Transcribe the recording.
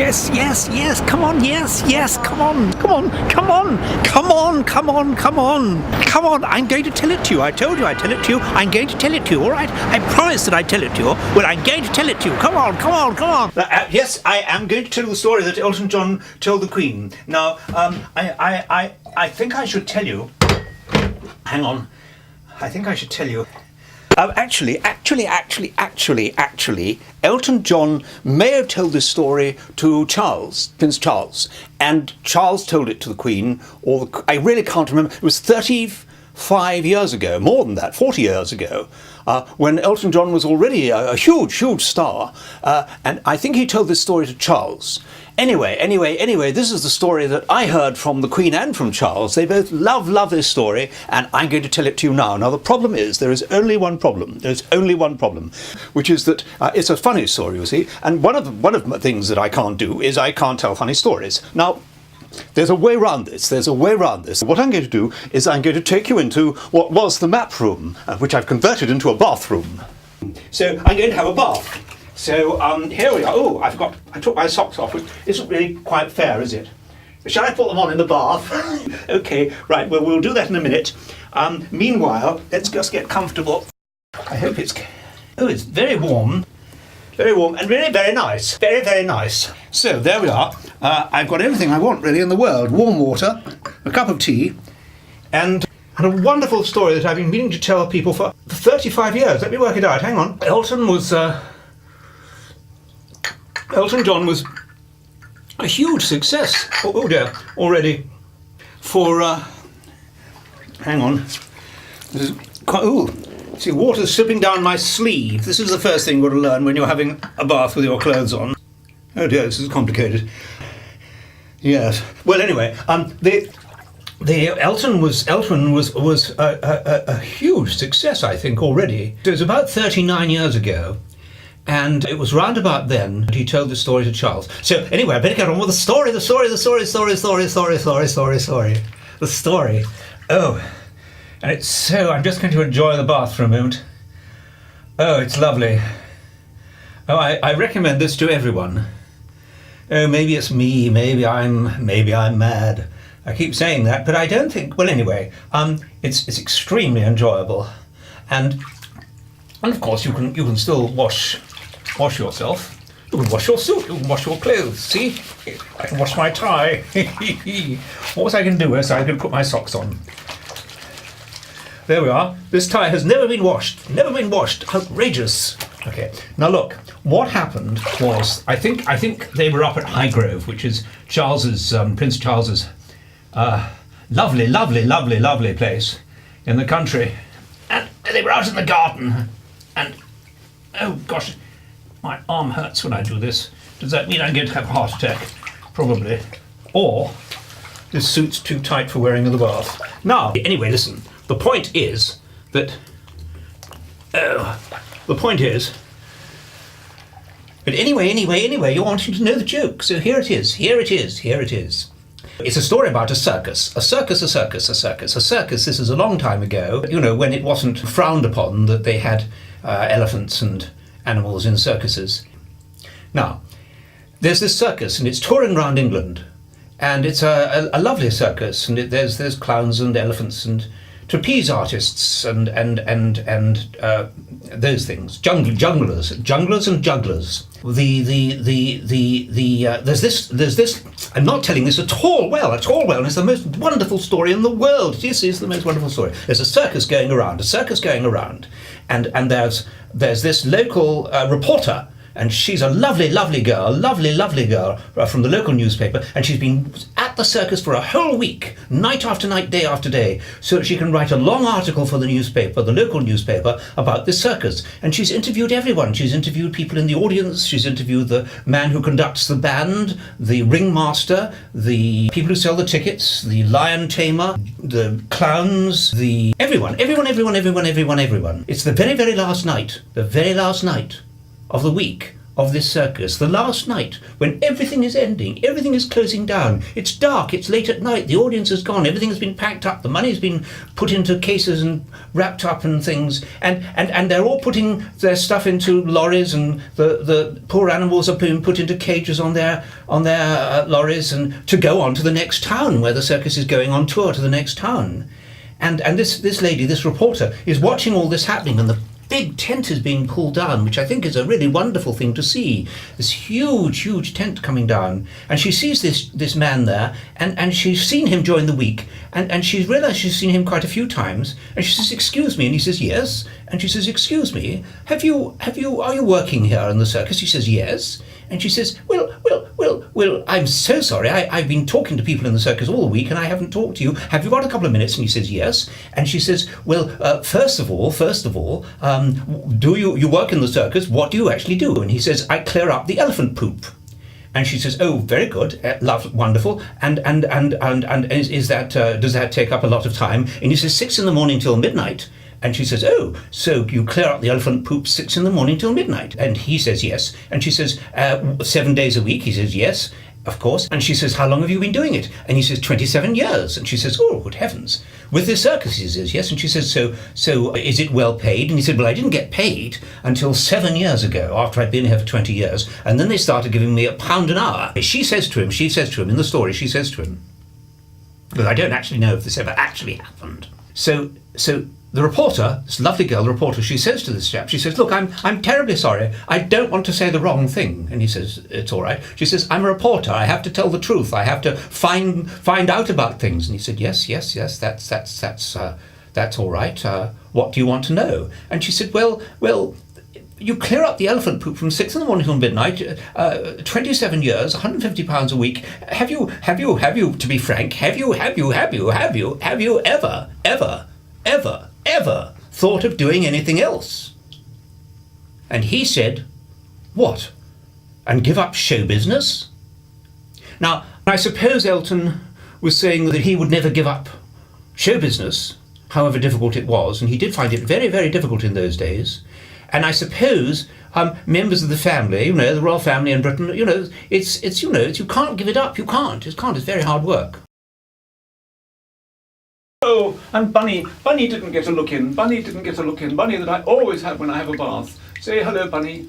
Yes, yes, yes, come on, yes, yes, come on, come on, come on, come on, come on, come on, come on, I'm going to tell it to you. I told you I'd tell it to you. I'm going to tell it to you, all right? I promised that I'd tell it to you. Well, I'm going to tell it to you. Come on, come on, come on. Yes, I am going to tell you the story that Elton John told the Queen. Now, I think I should tell you. Hang on. I think I should tell you. Actually, Elton John may have told this story to Charles, Prince Charles, and Charles told it to the Queen, I really can't remember, it was 35 years ago, more than that, 40 years ago, when Elton John was already a huge, huge star, and I think he told this story to Charles. Anyway, this is the story that I heard from the Queen and from Charles. They both love this story, and I'm going to tell it to you now. Now, the problem is, there is only one problem. There's only one problem, which is that it's a funny story, you see, and one of the things that I can't do is I can't tell funny stories. Now, there's a way around this. What I'm going to do is I'm going to take you into what was the map room, which I've converted into a bathroom. So I'm going to have a bath. So here we are. Oh, I took my socks off, which isn't really quite fair, is it? Shall I put them on in the bath? Okay, right, well, we'll do that in a minute. Meanwhile, let's just get comfortable. I hope it's very warm. Very warm and really very nice. Very, very nice. So there we are. I've got everything I want really in the world. Warm water, a cup of tea, and a wonderful story that I've been meaning to tell people for 35 years. Let me work it out. Hang on. Elton John was a huge success. Oh dear, already. For hang on. This is quite, see, water's slipping down my sleeve. This is the first thing you've got to learn when you're having a bath with your clothes on. Oh dear, this is complicated. Yes. Well, anyway, Elton was a huge success, I think, already. It was about 39 years ago. And it was round about then that he told the story to Charles. So anyway, I better get on with the story. The story. Oh, and it's so, I'm just going to enjoy the bath for a moment. Oh, it's lovely. Oh, I recommend this to everyone. Oh, maybe it's me, maybe I'm mad. I keep saying that, but I don't think, well anyway, it's extremely enjoyable. And of course you can still wash yourself. You can wash your suit, you can wash your clothes. See? I can wash my tie. What was I going to do is I can put my socks on. There we are. This tie has never been washed. Never been washed. Outrageous. Okay. Now look, what happened was, I think they were up at Highgrove, which is Prince Charles's lovely place in the country. And they were out in the garden. And, oh gosh, my arm hurts when I do this. Does that mean I'm going to have a heart attack? Probably. Or this suit's too tight for wearing in the bath. Now, anyway, listen. The point is that... But anyway, you're wanting to know the joke. So here it is. It's a story about a circus. A circus. This is a long time ago, you know, when it wasn't frowned upon that they had elephants and animals in circuses. Now, there's this circus and it's touring around England, and it's a lovely circus, and there's clowns and elephants and trapeze artists and those things, junglers and jugglers. There's this. I'm not telling this at all well, and it's the most wonderful story in the world. This is the most wonderful story. There's a circus going around, and there's this local reporter, and she's a lovely girl from the local newspaper, and she's been at the circus for a whole week, night after night, day after day, so that she can write a long article for the newspaper, the local newspaper, about this circus. And she's interviewed everyone. She's interviewed people in the audience. She's interviewed the man who conducts the band, the ringmaster, the people who sell the tickets, the lion tamer, the clowns, everyone. It's the very last night of the week of this circus, the last night, when everything is ending, everything is closing down, it's dark, it's late at night, the audience is gone, everything has been packed up, the money's been put into cases and wrapped up and things, and they're all putting their stuff into lorries, and the poor animals are being put into cages on their lorries, and to go on to the next town where the circus is going on tour to the next town. And this lady, this reporter, is watching all this happening, and the big tent is being pulled down, which I think is a really wonderful thing to see. This huge tent coming down, and she sees this man there, and she's seen him during the week, and she's realised she's seen him quite a few times, and she says, "Excuse me," and he says, "Yes," and she says, "Excuse me, are you working here in the circus?" He says, "Yes," and she says, Well, I'm so sorry, I've been talking to people in the circus all the week and I haven't talked to you. Have you got a couple of minutes?" And he says, "Yes." And she says, "Well, first of all, do you work in the circus? What do you actually do?" And he says, "I clear up the elephant poop." And she says, "Oh, very good, wonderful. And is that does that take up a lot of time?" And he says, 6 a.m. till midnight. And she says, "Oh, so you clear up the elephant poop 6 a.m. till midnight?" And he says, "Yes." And she says, 7 days a week?" He says, "Yes, of course." And she says, "How long have you been doing it?" And he says, 27 years. And she says, "Oh, good heavens. With this circus?" He says, "Yes." And she says, so is it well paid?" And he said, "Well, I didn't get paid until 7 years ago, after I'd been here for 20 years. And then they started giving me £1 an hour." She says to him in the story, because I don't actually know if this ever actually happened. So the reporter, this lovely girl, the reporter, she says to this chap, she says, "Look, I'm terribly sorry. I don't want to say the wrong thing." And he says, "It's all right." She says, "I'm a reporter. I have to tell the truth. I have to find out about things." And he said, Yes, that's all right. What do you want to know?" And she said, Well, you clear up the elephant poop from 6 a.m. till midnight, 27 years, £150 a week. Have you, to be frank, have you ever thought of doing anything else? And he said, "What? And give up show business?" Now, I suppose Elton was saying that he would never give up show business, however difficult it was, and he did find it very, very difficult in those days. And I suppose members of the family, the royal family in Britain, it's you can't give it up. You can't. It's very hard work. Oh, and Bunny didn't get a look in. Bunny that I always have when I have a bath. Say hello, Bunny.